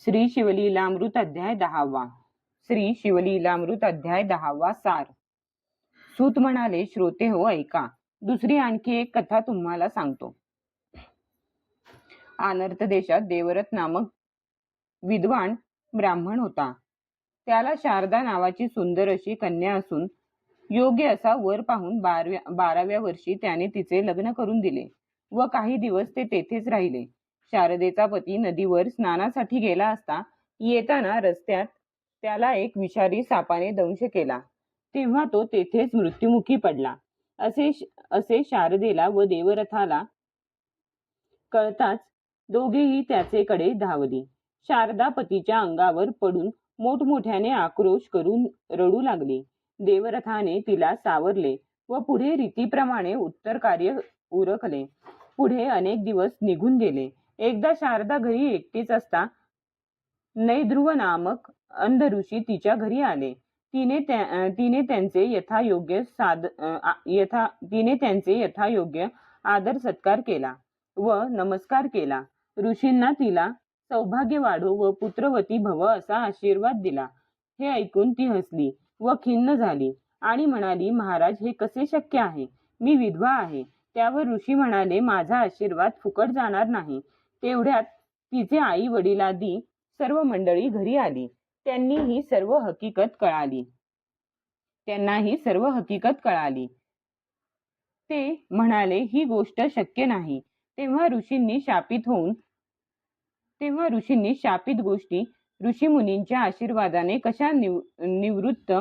श्री शिवलीलामृत अध्याय 10वा. श्री शिवलीलामृत अध्याय 10वा सार. सूत म्हणाले, श्रोते हो ऐका, दुसरी आणखी एक कथा तुम्हाला सांगतो. आनर्त देशात देवरथ नामक विद्वान ब्राह्मण होता. त्याला शारदा नावाची सुंदर अशी कन्या असून योग्य असा वर पाहून 12व्या वर्षी त्याने तिचे लग्न करून दिले व काही दिवस ते तेथेच राहिले. शारदेचा पती नदीवर स्नानासाठी गेला असता येताना रस्त्यात त्याला एक विषारी सापाने दंश केला, तेव्हा तो तेथेच मृत्युमुखी पडला. असे शारदेला व देवरथाला कळताच दोघेही त्याचेकडे धावली. शारदा पतीच्या अंगावर पडून मोठमोठ्याने आक्रोश करून रडू लागली. देवरथाने तिला सावरले व पुढे रीतीप्रमाणे उत्तर कार्य उरकले. पुढे अनेक दिवस निघून गेले. एकदा शारदा घरी एकटीच असता नैध्रुव नामक अंध ऋषी तिच्या घरी आले. तिने त्यांचे यथायोग्य आदर सत्कार केला व नमस्कार केला. ऋषींना तिला सौभाग्य वाढो व पुत्रवती भव असा आशीर्वाद दिला. हे ऐकून ती हसली व खिन्न झाली आणि म्हणाली, महाराज, हे कसे शक्य आहे? मी विधवा आहे. त्यावर ऋषी म्हणाले, माझा आशीर्वाद फुकट जाणार नाही. तेवढ्यात तिचे आई वडिलादी सर्व मंडळी घरी आली. त्यांना ही सर्व हकीकत कळाली. ते म्हणाले, ही गोष्ट शक्य नाही. तेव्हा ऋषींनी शापित गोष्टी ऋषीमुनींच्या आशीर्वादाने कशा निवृत्त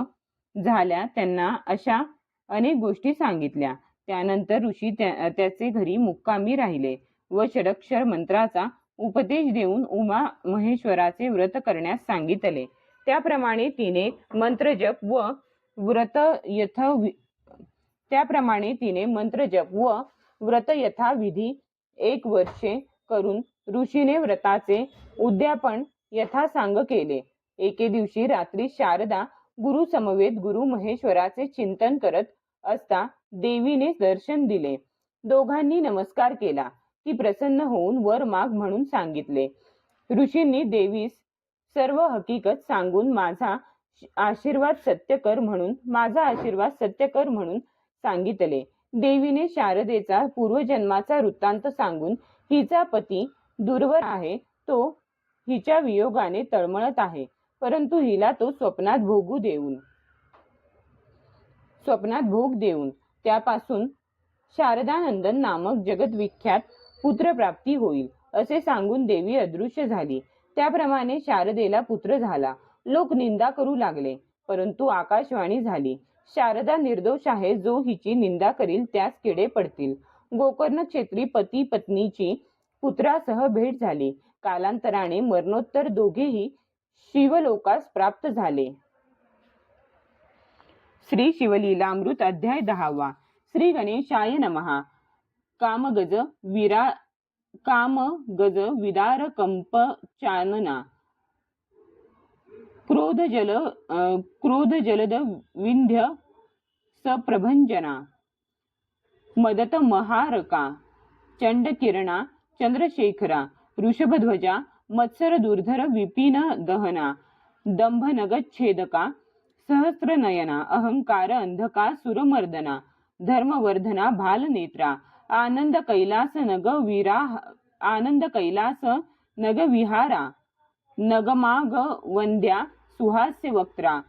झाल्या त्यांना अशा अनेक गोष्टी सांगितल्या. त्यानंतर ऋषी त्याचे घरी मुक्कामी राहिले व षडक्षर मंत्राचा उपदेश देऊन उमा महेश्वराचे व्रत करण्यास सांगितले. त्याप्रमाणे तिने मंत्रजप व व्रत यथाविधी 1 वर्षे करून ऋषीने व्रताचे उद्यापन यथासांग केले. एके दिवशी रात्री शारदा गुरु समवेत गुरु महेश्वराचे चिंतन करत असता देवीने दर्शन दिले. दोघांनी नमस्कार केला. ती प्रसन्न होऊन वर माग म्हणून सांगितले. ऋषींनी देवीस सर्व हकीकत सांगून माझा आशीर्वाद सत्य कर म्हणून सांगितले. देवीने शारदेचा पूर्वजन्माचा वृत्तांत सांगून हिचा पती दूरवर आहे, तो हिच्या वियोगाने तळमळत आहे, परंतु हिला तो स्वप्नात भोग देऊन त्यापासून शारदानंदन नामक जगद्विख्यात पुत्रप्राप्ती होईल असे सांगून देवी अदृश्य झाली. त्याप्रमाणे शारदेला पुत्र झाला. लोक निंदा करू लागले, परंतु आकाशवाणी झाली, शारदा निर्दोष आहे. जो हिची निंदा करील त्यास किडे पडतील. गोकर्ण क्षेत्री पती पत्नीची पुत्रासह भेट झाली. कालांतराने मरणोत्तर दोघेही शिवलोकास प्राप्त झाले. श्री शिवलीलामृत अध्याय 10वा. श्री गणेशाय नमः. कामगज विदार कंप चानना क्रोध जलद विंध्य सप्रभंजना मदत महारका चंडकिरणा चंद्रशेखरा ऋषभध्वजा मत्सर दुर्धर विपिन दहना दंभनगच्छेदका सहस्रनयना अहंकार अंधका सुरमर्दना धर्मवर्धना भालनेत्रा आनंद कैलास नग विहारा नगमाग वंद्या सुहास्य वक्त्रा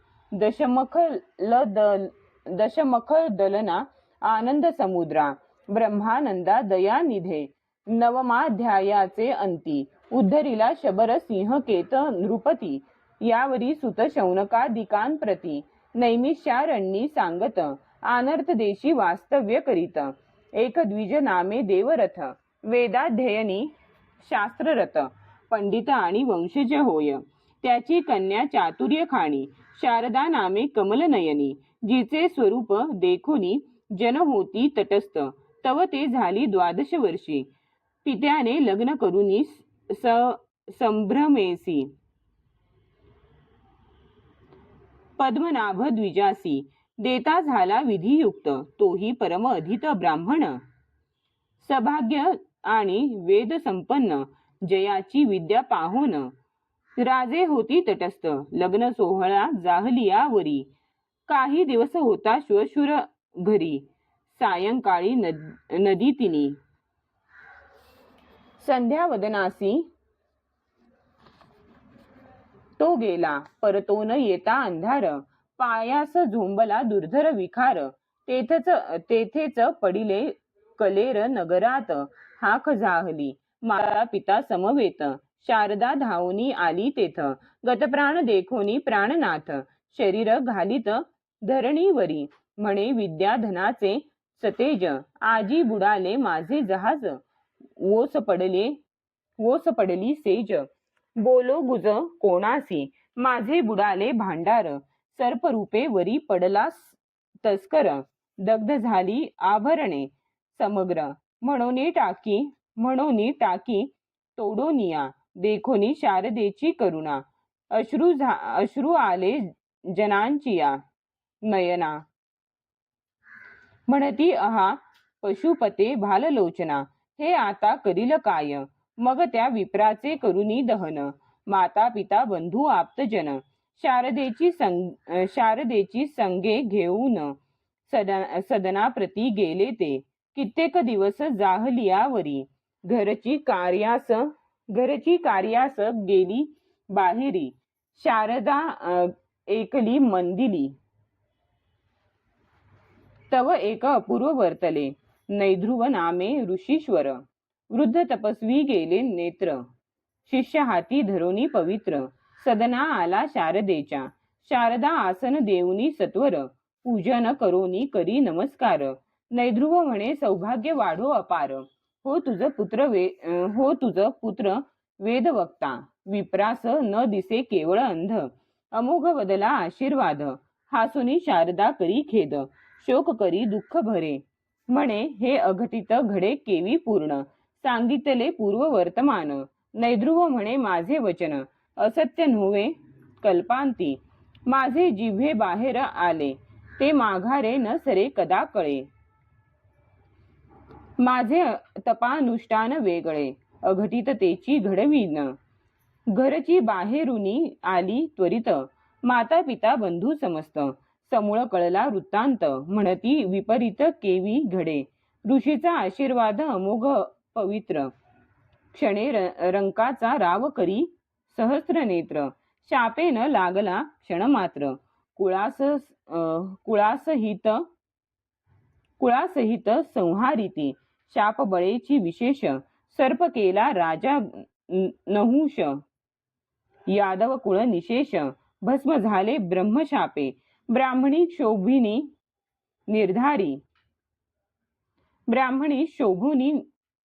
दशमखल दलना आनंद समुद्रा ब्रह्मानंदा दयानिधे नवमाध्यायाचे अंती उद्धरीला शबर सिंह केत नृपती यावरी सुत शौनकादिकां प्रती नैमिषारण्यी सांगत आनर्थ देशी वास्तव्य करीत एक द्विज नामे देवरथ वेदाध्ययनी शास्त्ररथ पंडित आणि वंशज होय. त्याची कन्या चातुर्य खाणी शारदा नामे कमलनयनी जिचे स्वरूप देखोनी जन होती तटस्थ. तव ते झाली 12 वर्षी पित्याने लग्न करुनी संभ्रमेसी पद्मनाभ द्विजासी देता झाला विधियुक्त तोही परम अधित ब्राह्मण सभाग्य आणि वेद संपन्न जयाची विद्या पाहोन राजे होती तटस्थ, लग्न सोहळा जाहलिया वरी. काही दिवस होता श्वशुर घरी, सायंकाळी नदी तिनी. संध्यावदनासी तो गेला, परतो न येता अंधार. पायास झोंबला दुर्धर विखार. तेथेच पडिले कलेर नगरात. हाक जाहली माता पिता समवेत. शारदा धावनी आली तेथ, गतप्राण देखोनी प्राणनाथ. शरीर घालीत धरणीवरी, म्हणे विद्या धनाचे सतेज. आजी बुडाले माझे जहाज, ओस पडली सेज. बोलो गुज कोणासी, माझे बुडाले भांडार. सर्परूपे वरी पडला तस्कर, दग्ध झाली आभरणे समग्र. म्हणोनी टाकी तोडोनिया, देखोनी शारदेची करुणा. अश्रू आले जनांचिया नयना. म्हणती अहा पशुपते भाललोचना, हे आता करील काय. मग त्या विप्राचे करुनी दहन, माता पिता बंधू आप्तजन. शारदेची संगे घेऊन सदनाप्रती गेले ते. कित्येक दिवस जाहलियावरी, घरची कार्यास गेली बाहेरी. शारदा एकली मंदिली, तव एक अपूर्व वर्तले. नैध्रुव नामे ऋषीश्वर, वृद्ध तपस्वी गेले नेत्र. शिष्य हाती धरोनी पवित्र, सदना आला शारदेच्या. शारदा आसन देऊनी सत्वर, पूजन करोनी करी नमस्कार. नैध्रुव म्हणे सौभाग्य वाढो अपार, हो तुझ पुत्र वेदवक्ता. विप्रास न दिसे केवळ अंध, अमोघ बदला आशीर्वाद. हासुनी शारदा करी खेद, शोक करी दुःख भरे. म्हणे हे अघटित घडे केवी पूर्ण, सांगितले पूर्व वर्तमान. नैध्रुव म्हणे माझे वचन असत्य नव्हे कल्पांती. माझे जिव्हे बाहेर आले, ते माघारे न सरे कदा कळे. माझे तपानुष्ठान वेगळे, अघटिततेची घडवीन. घरची बाहेरुनी आली त्वरित, माता पिता बंधू समस्त. समूळ कळला वृत्तांत, म्हणती विपरीत केवी घडे. ऋषीचा आशीर्वाद अमोघ पवित्र, क्षणे रंकाचा राव करी सहस्त्र नेत्र. शापे न लागला क्षण मात्र, कुळासहित संहारिती. शाप बळेची विशेष, सर्प केला राजा नहुष. यादव कुळ निशेष, भस्म झाले ब्रह्मशापे. ब्राह्मणी शोभुनी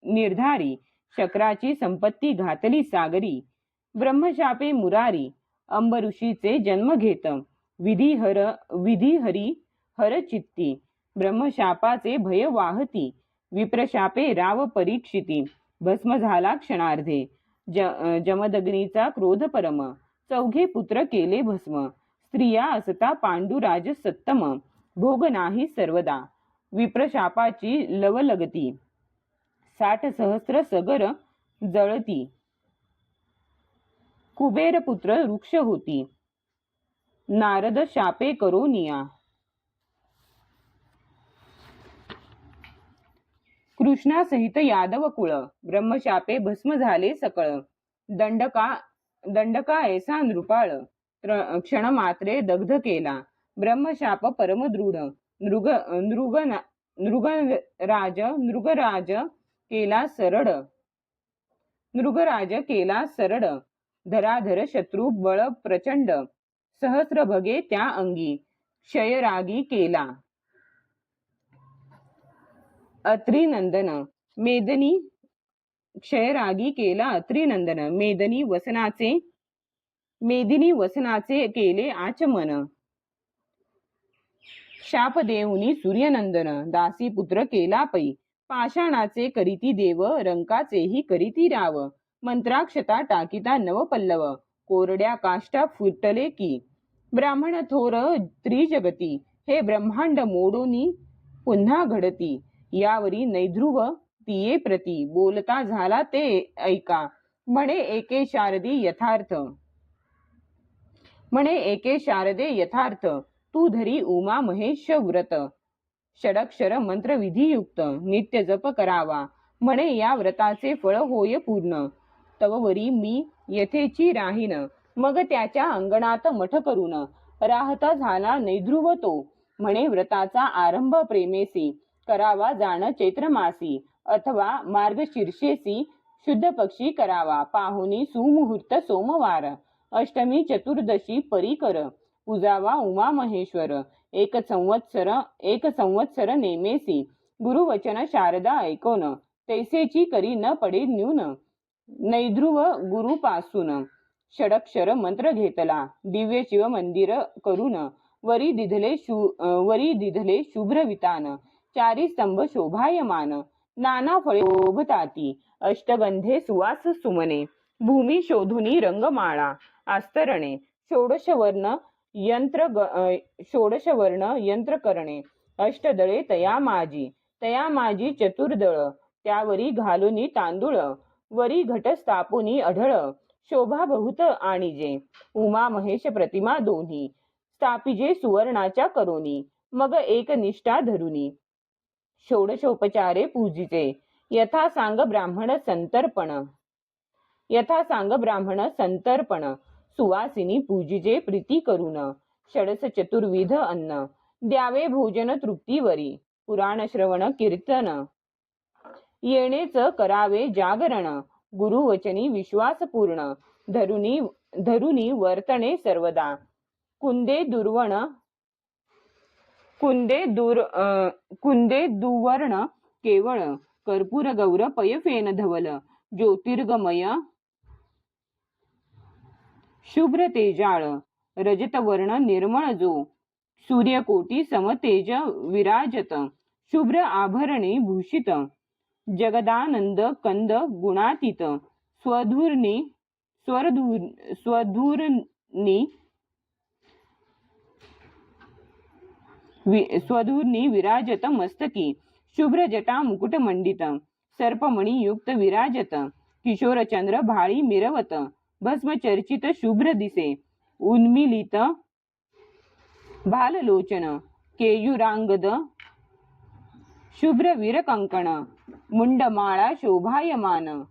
निर्धारी, शक्राची संपत्ती घातली सागरी. ब्रह्मशापे मुरारी, अंबऋषीचे जन्म घेत. विधी हरी हर चित्ती, ब्रह्मशापाचे भय वाहती. विप्रशापे राव परीक्षिती, भस्म झाला क्षणार्धे. जमदग्नीचा क्रोध परम, चौघे पुत्र केले भस्म. स्त्रिया असता पांडुराज सत्तम, भोग नाही सर्वदा. विप्रशापाची लवलगती, 60 सहस्र सगर जळती. कुबेर पुत्र वृक्ष होती, नारद शापे करोनिया. कृष्णासहित यादव कुळ, ब्रह्मशापे भस्म झाले सकळ. दंडका ऐसा नृपाळ, क्षणमात्रे दग्ध केला. ब्रह्मशाप परमदृढ, नृगराज केला सरळ. धराधर शत्रू बळ प्रचंड, सहस्र भगे त्या अंगी. क्षयरागी केला अत्रिनंदन, मेदनी. क्षयरागी केला अत्रिनंदन, मेदिनी वसनाचे केले आचमन. शाप देऊनी सूर्यनंदन, दासी पुत्र केला पै. पाषाणाचे करीती देव, रंकाचेही करीती राव. मंत्राक्षता टाकीता नवपल्लव, कोरड्या काष्टा फुटले की. ब्राह्मण थोर त्रिजगती, हे ब्रह्मांड मोडोनी पुन्हा घडती. यावरी नैध्रुव तिये प्रती, बोलता झाला ते ऐका. म्हणे एके शारदी यथार्थ. म्हणे एके शारदे यथार्थ तू धरी उमा महेश व्रत षडक्षर मंत्र विधियुक्त नित्य जप करावा म्हणे या व्रताचे फळ होय पूर्ण तववरी मी यथेची राहीन मग त्याच्या अंगणात मठ करून राहता झाला नैध्रुव तो म्हणे व्रताचा आरंभ प्रेमेसी करावा जाण चैत्र मासी अथवा मार्गशीर्षेसी शुद्ध पक्षी करावा पाहुनी सुमुहूर्त सोमवार अष्टमी चतुर्दशी परीकर पूजावा उमा महेश्वर एक संवत्सर नेमेसी गुरुवचन शारदा ऐकोन तैसेची करी न पडे न्यून नैध्रुव गुरुपासून षडक्षर मंत्र घेतला दिव्य शिव मंदिर करून वरी दिधले शुभ्र वितान चारी स्तंभ शोभायमान नाना फळे शोभताती अष्टगंधे सुवास सुमने भूमी शोधुनी रंगमाळा आस्तरणे षोडशवर्ण यंत्र करणे अष्टदळे तया माझी चतुर्दळ त्यावरी घालुनी तांदूळ वरी घट स्थापुनी अढळ शोभा बहुत आणिजे उमा महेश प्रतिमा दोन्ही स्थापिजे सुवर्णाच्या करोनी मग एक निष्ठा धरुनी षोडशोपचारे पूजिचे यथा सांग ब्राह्मण संतर्पण सुवासिनी पूजिजे प्रीती करून षडस चतुर्विध अन्न द्यावे भोजन तृप्तीवरी पुराण श्रवण कीर्तन येणेच करावे जागरण गुरुवचनी विश्वासपूर्ण धरुनी वर्तणे सर्वदा कुंदे दुवर्ण केवळ कर्पूर गौर पयफेन धवल ज्योतिर्गमय शुभ्र तेजाळ रजतवर्ण निर्मळ जो सूर्यकोटी समतेज विराजत शुभ्र आभरणे भूषित जगदानंद कंद गुणातीत स्वधूर्नी विराजत मस्तकी शुभ्र जटा मुकुट मंडित सर्पमणी युक्त विराजत किशोरचंद्र भाळी मिरवत भस्म चर्चित शुभ्र दिसे उन्मिलित भाललोचन केयुरांगद शुभ्र वीरकंकण मुंडमाळा शोभायमान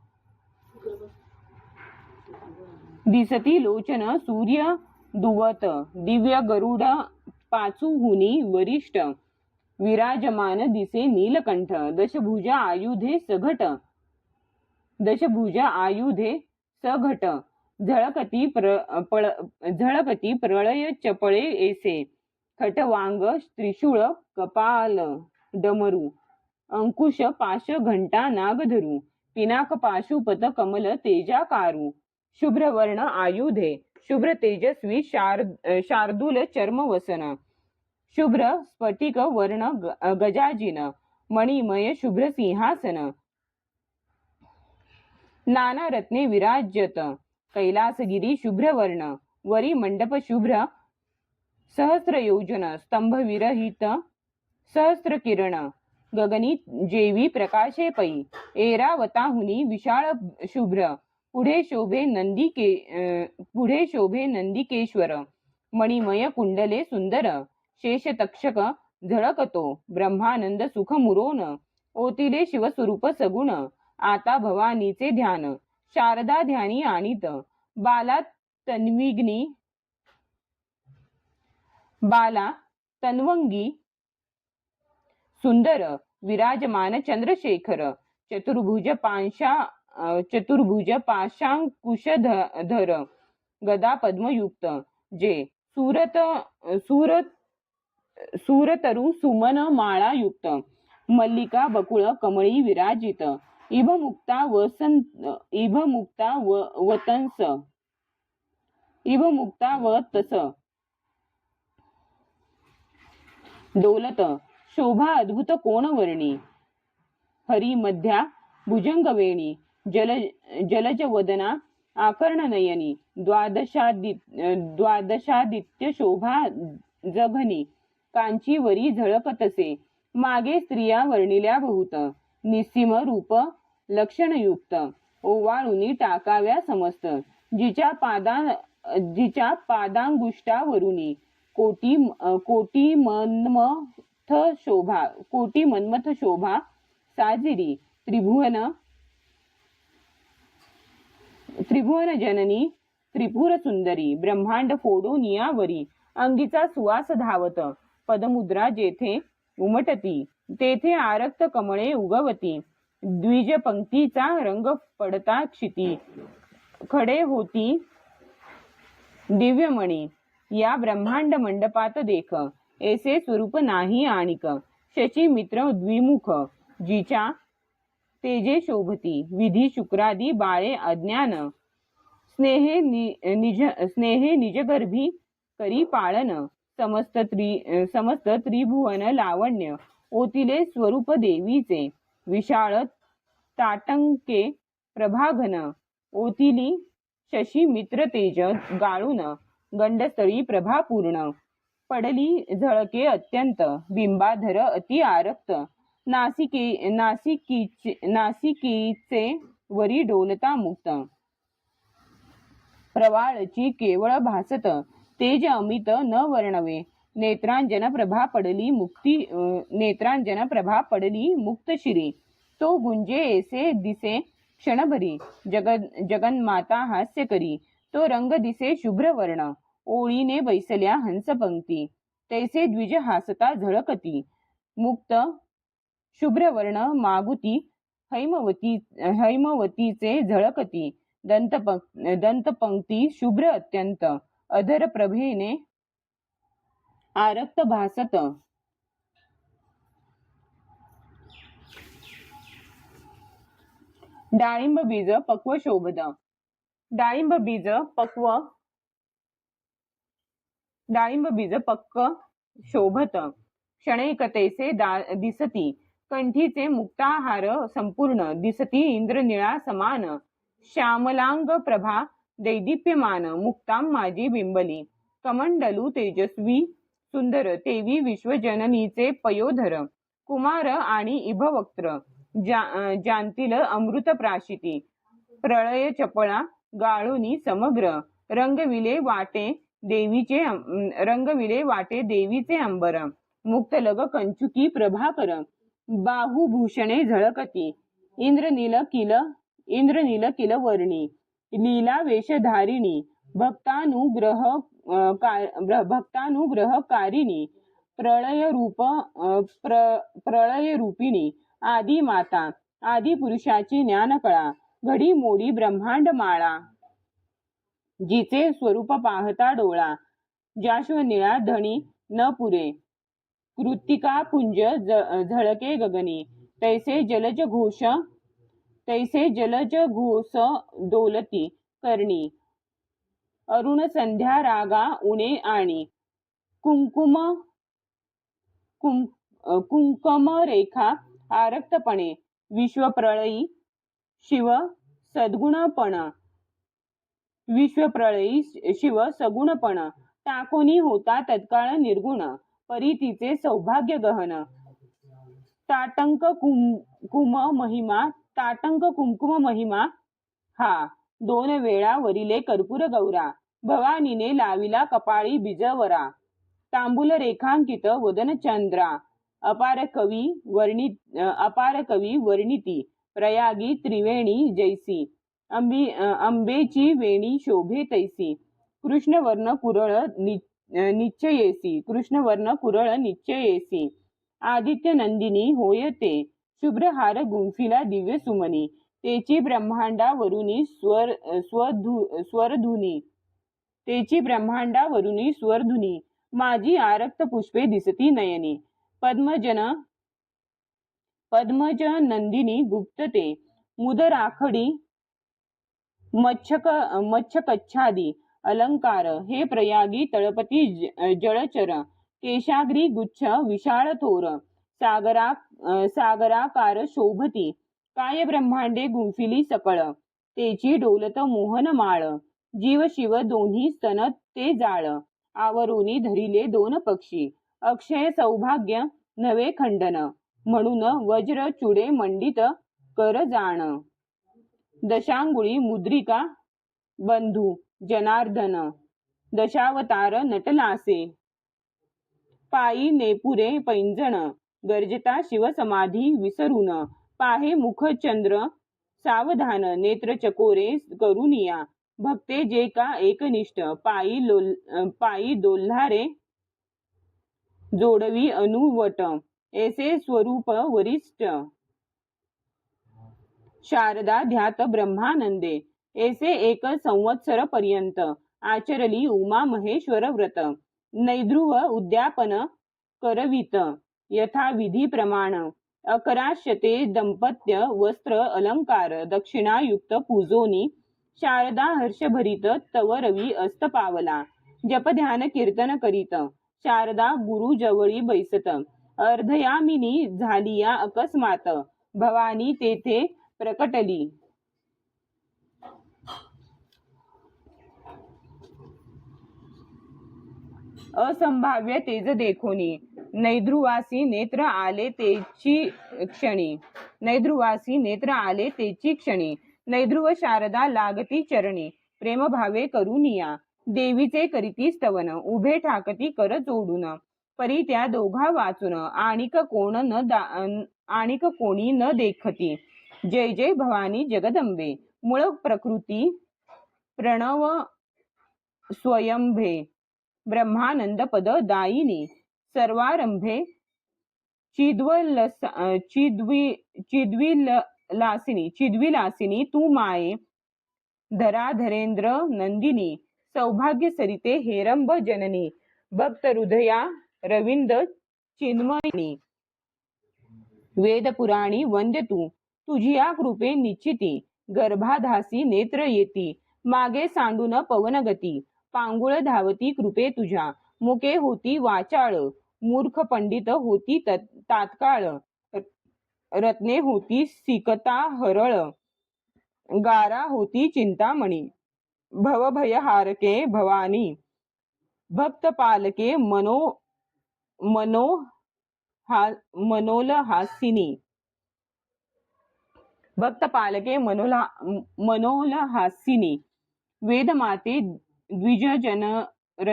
दिसती लोचन सूर्य दुवत दिव्य गरुड पाचुहुनी वरिष्ठ विराजमान दिसे नीलकंठ दशभुजा आयुधे सघट झळकती प्रळय चपळे ऐसे खटवांग त्रिशूळ कपाल डमरू अंकुश पाश घंटा नागधरू पिनाक पाशुपत कमल तेजाकारू शुभ्रवर्ण आयुधे शुभ्र तेजस्वी शार्दूल चर्मवसन शुभ्र स्फटिक वर्ण गजाजिन मणिमय शुभ्र सिंहासन नाना रत्ने विराज्यत कैलासगिरी शुभ्रवर्ण वरी मंडप शुभ्र सहस्र योजन स्तंभ विरहित सहस्र किरण गगनी जेवी प्रकाशे पै ऐरावताहुनी विशाळ शुभ्र पुढे शोभे नंदिकेश्वर मणिमय कुंडले सुंदर शेष तक्षक झळकतो ब्रह्मानंद सुख मुरोन ओतिले शिवस्वरूप सगुण आता भवानीचे ध्यान शारदा ध्यानी आणित बाला तन्वंगी सुंदर विराजमान चंद्रशेखर चतुर्भुज पाशांकुशधर गदा पद्मयुक्त जे सूरतरु सुमन माळा युक्त मल्लिका बकुळ कमळी विराजित इभ मुक्ता वतस दौलत शोभा अद्भुत कोणवर्णी हरी मध्या भुजंगवेणी जलज वदना आकर्ण नयनी द्वादशादित्य शोभा जघनी कांचीवरी झळकतसे मागे स्त्रिया वर्णिल्या बहुत निस्सीम रूप लक्षणयुक्त ओवाळुनी टाकाव्या समस्त जिच्या जिच्या पादांगुष्ठावरुनी कोटी मन्मथ शोभा साजिरी त्रिभुवन जननी त्रिपुर सुंदरी ब्रह्मांड फोडून यावरी अंगीचा सुवास धावत पदमुद्रा जेथे उमटती तेथे आरक्त कमळे उगवती द्विज पंक्तीचा रंग पडता क्षिती खडे होती दिव्यमणी या ब्रह्मांड मंडपात देख ऐसे स्वरूप नाही आणिक शची मित्र द्विमुख जिच्या तेजे शोभती विधी शुक्रादी बाळे अज्ञान स्नेहे निजगर्भी करी पाळन समस्त त्रिभुवन लावण्य ओतिले स्वरूप देवीचे विशाळ ताटंके प्रभाघन ओतिली शशी मित्र तेज गाळून गंडस्थळी प्रभापूर्ण पडली झळके अत्यंत बिंबाधर अति आरक्त नासिकीचे वरी डोलता मुक्त प्रवाळची केवळ भासत तेज अमित न वर्णवे नेत्रांजन प्रभा पडली मुक्त शिरी तो गुंजे ऐसे दिसे क्षणभरी जगन्माता हास्य करी तो रंग दिसे शुभ्र वर्ण ओळीने बैसल्या हंसपंक्ती तैसे द्विज हासता झळकती मुक्त शुभ्रवर्ण मागुती हैमवतीचे झळकती दंतपंक्ती शुभ्र अत्यंत अधर प्रभेने आरक्त भासत डाळिंब बीज पक्व शोभत डाळिंब बीज पक्क शोभत क्षणैकतेचे दिसती कंठीचे मुक्ताहार संपूर्ण दिसती इंद्रनिळा समान श्यामलांग प्रभा दैदिप्यमान मुक्ताम माझी बिंबली कमंडलू तेजस्वी सुंदर तेवी विश्वजननीचे पयोधर कुमार आणि इभवक्त्र जानतील अमृत प्राशिती प्रळय चपळा गाळुनी समग्र रंगविले वाटे देवीचे अंबर मुक्तलग कंचुकी प्रभाकर बाहुभूषणे झळकती इंद्रनील किल वर्णी लीला वेशधारिणी भक्तानुग्रहकारिणी प्रळय रूपिणी आदी माता आदी पुरुषाची ज्ञानकळा घडी मोडी ब्रह्मांड माळा जिचे स्वरूप पाहता डोळा जाश्वनिळा धणी न पुरे कृत्तिका पुंज झळके गगनी तैसे जलज घोष डोलती करणी अरुण संध्या रागा उणे आणि कुंकम रेखा आरक्तपणे विश्वप्रळयी शिव सगुणपण टाकोनी होता तत्काळ निर्गुण परीतीचे सौभाग्य गहन ताटंक कुंकुम महिमा हा 2 वेळा वरिले कर्पूर गौरा भवानीने लाविला कपाळी बिजवरा तांबूल रेखांकित वदन चंद्रा अपार कवी वर्णिती प्रयागी त्रिवेणी जैसी अंबेची वेणी शोभे तैसी कृष्णवर्ण कुरळ निश्चयेसी आदित्य नंदिनी होय ते शुभ्रहार गुंफिला दिव्य सुमनी तेची ब्रह्मांडावरुनी स्वरधुनी माझी आरक्त पुष्पे दिसती नयनी पद्मज नंदिनी गुप्तते मुदराखडी मच्छकच्छादी अलंकार हे प्रयागी तळपती जळचर केशाग्री गुच्छ विशाळ थोर सागराकार शोभती काय ब्रह्मांडे गुंफिली सकळ तेची डोलत मोहन माळ जीव शिव दोन्ही स्तन ते जाळ आवरोनी धरिले 2 पक्षी अक्षय सौभाग्य नवे खंडन म्हणून वज्र चुडे मंडित कर जाण दशांगुळी मुद्रिका बंधू जनार्दन दशावतार नटलासे, पायी नेपुरे पैंजण गर्जता शिवसमाधी विसरून, पाहे मुख चंद्र सावधान नेत्र चकोरे करुनिया, भक्ते जे का एकनिष्ठ पायी दोल्हारे जोडवी अनुवट, ऐसे स्वरूप वरिष्ठ शारदा ध्यात ब्रह्मानंदे, ऐसे एक संवत्सर पर्यंत आचरली उमा महेश्वर व्रत, नैध्रुव उद्यापन करवित यथाविधी प्रमाण, अकराशते दंपत्य वस्त्र अलंकार दक्षिणायुक्त पूजोनी, शारदा हर्षभरित तव रवी अस्त पावला, जप ध्यान कीर्तन करीत शारदा गुरु जवळी बैसत, अर्धयामिनी झालिया अकस्मात भवानी तेथे प्रकटली, असंभाव्य तेज देखोनी, नैध्रुवासी नेत्र आले तेची क्षणी, नैध्रुव शारदा लागती चरणी, प्रेमभावे करुनिया, देवीचे करीती स्तवन, उभे ठाकती कर जोडून, परी त्या दोघा वाचून, आणिक कोणी न देखती, जय जय भवानी जगदंबे, मूळ प्रकृती प्रणव स्वयंभे, ब्रह्मानंद पद दायिनी, सर्वारंभे चिद्विलासिनी तू माये, धराधरेंद्र नंदिनी, सौभाग्य सरिते हेरंब जननी, भक्त हृदया रविंद चिन्मयिनी, वेद पुराणी वंद्य तू, तुझिया कृपे निश्चिती, गर्भाधासी नेत्र येती, मागे सांडून पवनगती, पांगुळ धावती कृपे तुझ्या, मुके होती वाचाळ, मूर्ख पंडित होती तात्काळ, रत्ने होती सिकता हरळ, गारा होती चिंतामणी, भवभयहारके भवानी, भक्त पालके मनोलहासिनी, भक्त पालके मनोलहासिनी, वेदमाते द्विजजनरंजनी,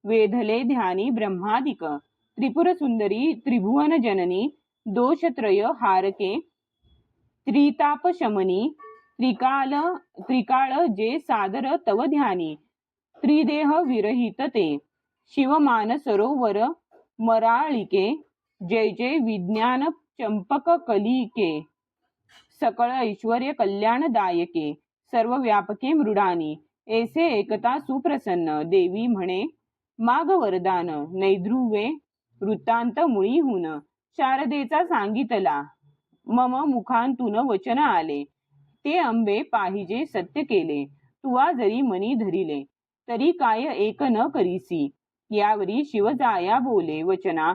वेधले ध्यानी ब्रह्मादिक, त्रिपुर सुंदरी त्रिभुवन जननी, दोषत्रय हारके त्रितापशमनी, त्रिकाळ जे सादर तव ध्यानी, त्रिदेह विरहित ते, शिवमान सरोवर मराळिके, जय जय विज्ञान चंपक कलिके, सकळ ऐश्वर्य कल्याणदायके, सर्व व्यापके मृडानी, ऐसे एकता सुप्रसन्न, देवी म्हणे माग वरदान, नैध्रुवे वृत्तांत मुळीहून, शारदेचा सांगितला मम मुखांतून वचन आले, ते अंबे पाहिजे सत्य केले, तुवा जरी मनी धरिले, तरी काय एक न करीसी, यावरी शिवजाया बोले वचना,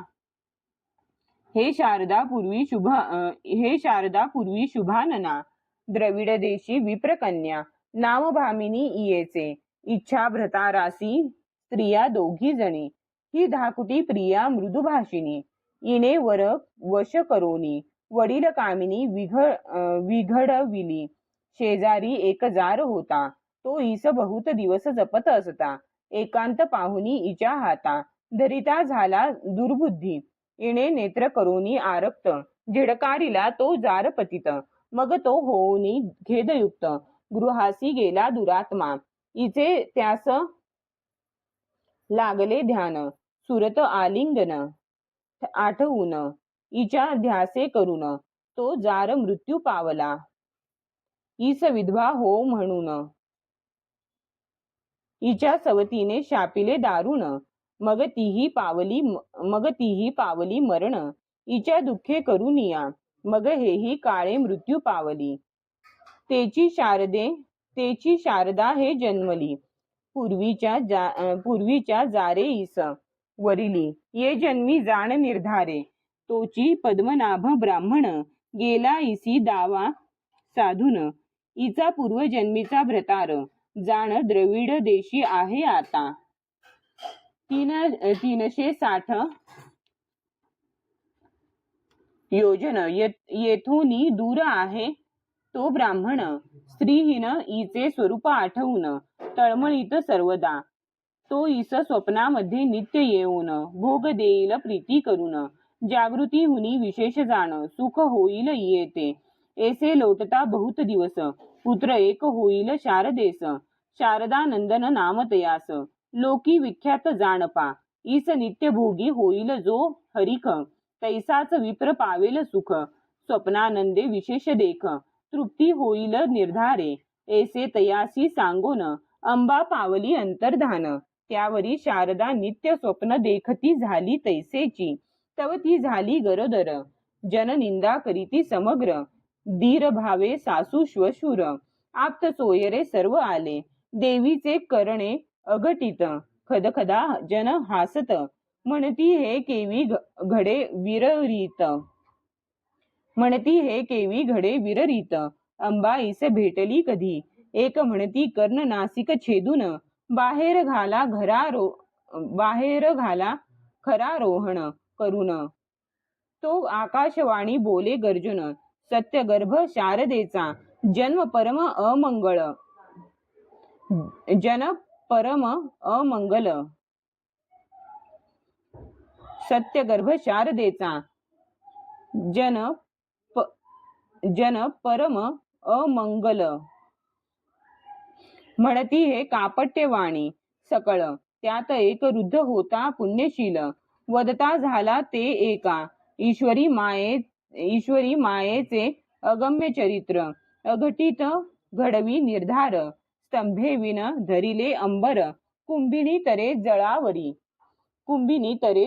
हे शारदा पूर्वी शुभानना, द्रविड देशी विप्रकन्या, नाम भामिनी इयेचे, इच्छा भ्रतारासी स्त्रिया दोघी जणी, ही धाकुटी प्रिया मृदुभाषिनी, इने वर वश करोनी, वडील कामिनी विघडविली, शेजारी एक जार होता, तो ईस बहुत दिवस जपत असता, एकांत पाहुनी इच्या हाता, धरिता झाला दुर्बुद्धी, इणे नेत्र करोनी आरक्त, झिडकारिला तो जार पतित, मग तो होऊनी खेदयुक्त, गृहासी गेला दुरात्मा, इचे त्यास लागले ध्यान, सुरत आलिंगन आठवून, इच्या ध्यासे करून, तो जार मृत्यू पावला, ईस विधवा हो म्हणून, इच्या सवतीने शापिले दारुण, मग तीही पावली मरण, इच्या दुःखे करुनिया, मग हेही काळे मृत्यू पावली, तेची शारदा हे जन्मली, पूर्वीच्या जारे ईस वरिली, ये जन्मी जाण निर्धारे, तोची पद्मनाभ ब्राह्मण, गेला इसी दावा साधून, इचा पूर्वजन्मीचा भ्रतार, जाण द्रविड देशी आहे आता, 360 योजन येथून दूर आहे तो ब्राह्मण स्त्रीहीन ईचे स्वरूप आठवून तळमळीत सर्वदा. तो ईस स्वप्नामध्ये नित्य येऊन भोग देईल प्रीती करून. जागृती हुनी विशेष जाण सुख होईल येते. ऐसे लोटता बहुत दिवस पुत्र एक होईल शारदेस. शारदा नंदन नाम तयास लोकी विख्यात जाणपा. ईस नित्य भोगी होईल जो हरिख तैसाच विप्र पावेल सुख. स्वप्नानंदे विशेष देख तृप्ती होईल निर्धारे. ऐसे तयासी सांगोन अंबा पावली अंतर्धान. त्यावरी शारदा नित्य स्वप्न देखती झाली तैसेची. तव ती झाली गरोदर जननिंदा करीती समग्र. धीर भावे सासू श्वशूर आप्त सोयरे सर्व आले. देवीचे करणे अघटित खदखदा जन हासत. म्हणती हे केवी घडे विररीत. म्हणती हे केवी घडे विररीत. अंबा ईस भेटली कधी. एक म्हणती कर्ण नासिक छेदून बाहेर घाला खरा रोहण करून. तो आकाशवाणी बोले गर्जुन सत्यगर्भ शारदेचा जन्म परम अमंगळ. सत्यगर्भ शारदेचा जन परम अमंगल. म्हणती हे कापट्यवाणी सकळ. त्यात एक वृद्ध होता पुण्यशील. वदता झाला ते एका ईश्वरी मायेचे अगम्य चरित्र. अघटित घडवी निर्धार स्तंभे विन धरिले अंबर. कुंभिनी तरे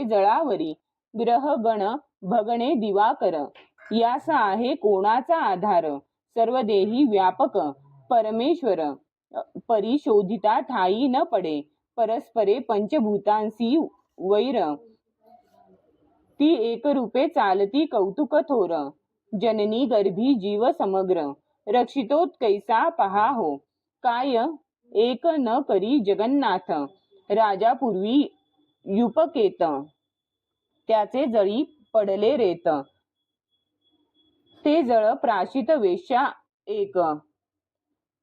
जळावरी ग्रह गण भगणे दिवाकर. यास आहे कोणाचा आधार सर्व देही व्यापक परमेश्वर. परिशोधिता ठाई न पडे परस्परे पंचभूतांसी वैर. ती एकरूपे चालती कौतुक थोर. जननी गर्भी जीव समग्र. रक्षितोत कैसा पहा हो काय एक न करी जगन्नाथ. राजा पूर्वी युपकेत त्याचे जळी पडले रेत. ते जळ प्राशित वेश्या एक.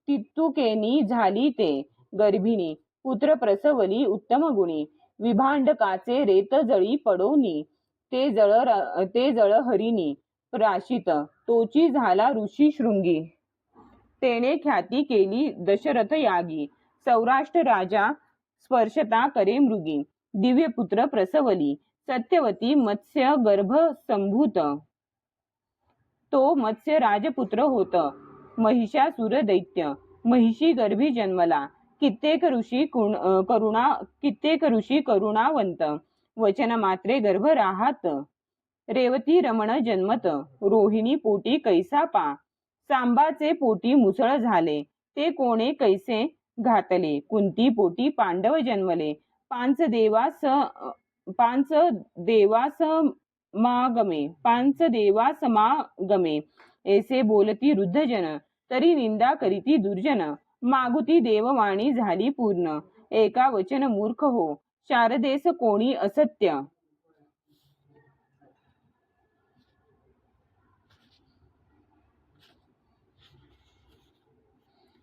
तित्तुकेनी झाली ते गर्भिणी पुत्र प्रसवली उत्तम गुणी. विभांडकाचे रेत जळी पडोनी ते जळ हरिणी प्राशित. तोची झाला ऋषी शृंगी तेने ख्याती केली दशरथ यागी. सौराष्ट्र राजा स्पर्शता करे मृगी. दिव्य पुत्र प्रसवली सत्यवती मत्स्य गर्भ संभूत. तो मत्स्य राजपुत्र होत महिषासुर दैत्य. महिषी गर्भी जन्मला कित्येक ऋषी करुणावंत. वचन मात्रे गर्भ राहात रेवती रमण जन्मत. रोहिणी पोटी कैसा पा सांबाचे पोटी मुसळ झाले. ते कोणे कैसे घातले कुंती पोटी पांडव जन्मले. पांच देवासमागमे ऐसे बोलती वृद्धजन. तरी निंदा करीती दुर्जन. मागुती देववाणी झाली पूर्ण. एका वचन मूर्ख हो शारदेस कोणी असत्य.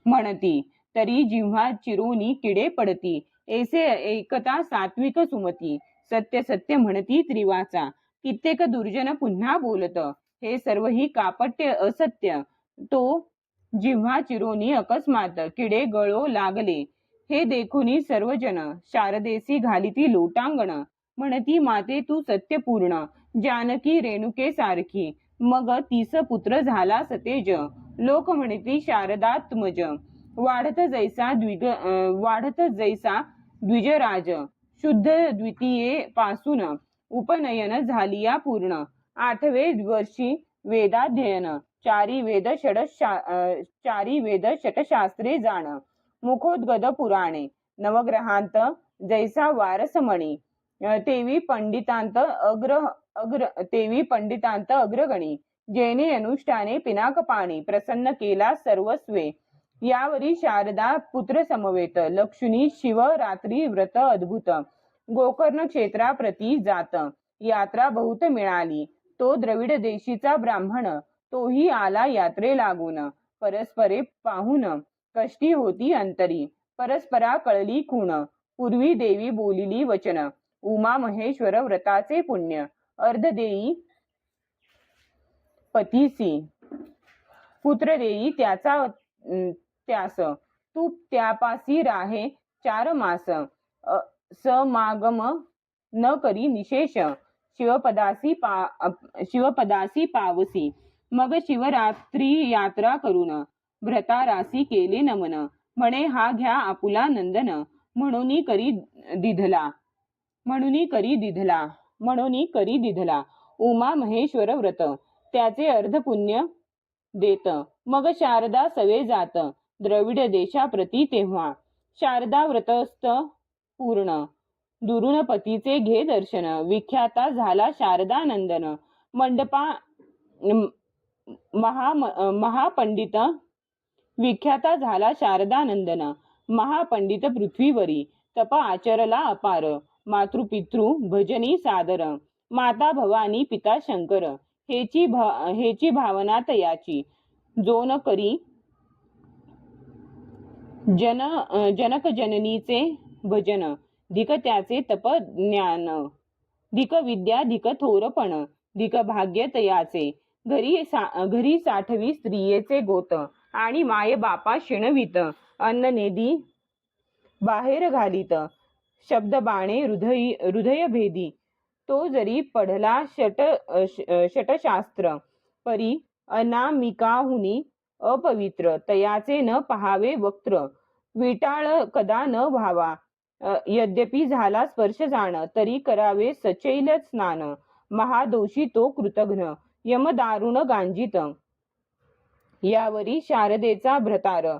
म्हणती तरी जिव्हा चिरोनी किडे पडती. ऐसे एकता सात्विक सुमती. सत्य सत्य म्हणती त्रिवाचा. कित्येक दुर्जन पुन्हा बोलत हे सर्व ही कापट्य असत्य. तो जिव्हा चिरोनी अकस्मात किडे गळो लागले. हे देखुनी सर्वजन शारदेसी घालिती लोटांगण. म्हणती माते तू सत्यपूर्ण जानकी रेणुके सारखी. मग तीस पुत्र झाला सतेज. लोक म्हणती शारदात्मज. वाढत जैसा द्विजराज. शुद्ध द्वितीये पासून उपनयन झालिया पूर्ण. 8वे वर्षी वेदाध्ययन. चारी वेद षटशास्त्रे जाण. मुखोद्गत पुराणे. नवग्रहांत जैसा वारसमणी. तेवी पंडितांत अग्रगणी. जेने अनुष्ठाने पिनाकपाणी प्रसन्न केला सर्वस्वे. यावरी शारदा पुत्र समवेत. लक्ष्मी शिव रात्री व्रत अद्भुत. गोकर्ण क्षेत्राप्रती जात यात्रा बहुत मिळाली. तो द्रविड देशीचा ब्राह्मण तोही आला यात्रे लागून. परस्परे पाहून कष्टी होती अंतरी. परस्परा कळली खूण, पूर्वी देवी बोलिली वचन. उमा महेश्वर व्रताचे पुण्य, अर्ध देई पतीसी. पुत्र देई त्याचा त्यास, तू त्यापासी राहे 4 मास. समागम न करी निशेष, शिवपदासी पावसी. मग शिवरात्री यात्रा करून भ्रतारासी केले नमन. म्हणे हा घ्या आपुला नंदन, म्हणून करी दिधला. उमा महेश्वर व्रत, त्याचे अर्ध पुण्य देत. मग शारदा सवे जात, द्रविड देशाप्रती तेव्हा. शारदा व्रतस्थ पूर्ण, दुरून पतीचे घे दर्शन. विख्याता झाला शारदा नंदन, मंडपा महापंडित. विख्याता झाला शारदा नंदन, महापंडित पृथ्वीवरी. तप आचरला अपार, मातृपितृ भजनी सादर. माता भवानी पिता शंकर, हेची भावना तयाची. जोन करी जनक जननीचे भजन. धिक त्याचे तप ज्ञान, धिक विद्या, धिक थोरपण, धिक भाग्य तयाचे. घरी साठवी स्त्रियेचे गोत, आणि माय बापा शिणवीत. अन्न नेदी बाहेर घालीत, शब्द बाणे हृदय भेदी. तो जरी पढला षटशास्त्र, परी अनामिकाहुनी अपवित्र. तयाचे न पहावे वक्त्र, विटाळ कदा न व्हावा. यद्यपि झाला स्पर्श जाण, तरी करावे सचैल स्नान. महादोषी तो कृतघ्न, यम दारुण गांजित. यावरी शारदेचा भ्रतार,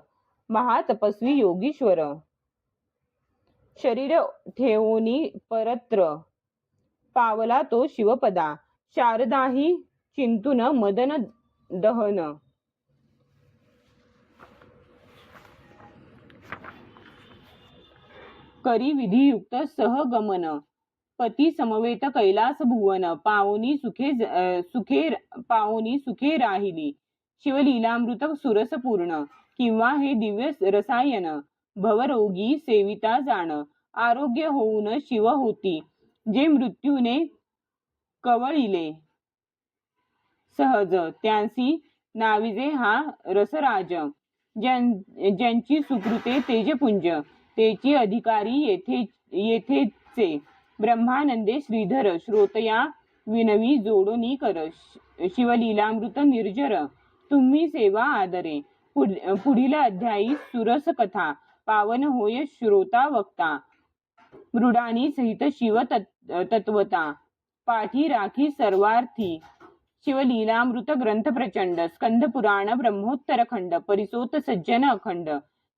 महातपस्वी योगीश्वर. शरीर ठेवोनी परत्र, पावला तो शिवपदा. शारदाही चिंतून मदन दहन. करी विधियुक्त सहगमन, पती समवेत कैलास भुवन. पावनी सुखे राहिली, शिवलीलामृत सुरस पूर्ण. किंवा हे दिव्य रसायन, भवरोगी सेविता जाण. आरोग्य होऊन शिव होती, जे मृत्यूने कवळिले सहज. त्यांसी नाविजे हा रसराज, ज्यांची सुकृते तेजपुंज. तेची अधिकारी येथेचे, ब्रह्मानंदे श्रीधर. श्रोतया विनवी जोडोनी कर, शिवलीलामृत निर्जर. तुम्ही सेवा आदरे. पुढील अध्यायी सुरस कथा. पावन होय श्रोता वक्ता, मृडानी सहित शिव तत्वता. पाठी राखी सर्वार्थी, शिवलीलामृत ग्रंथ प्रचंड. स्कंद पुराण ब्रह्मोत्तर खंड, परिसोत सज्जन अखंड.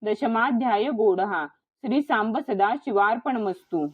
दशमाध्याय गोडहा. श्री सांब सदा शिवार्पणमस्तु.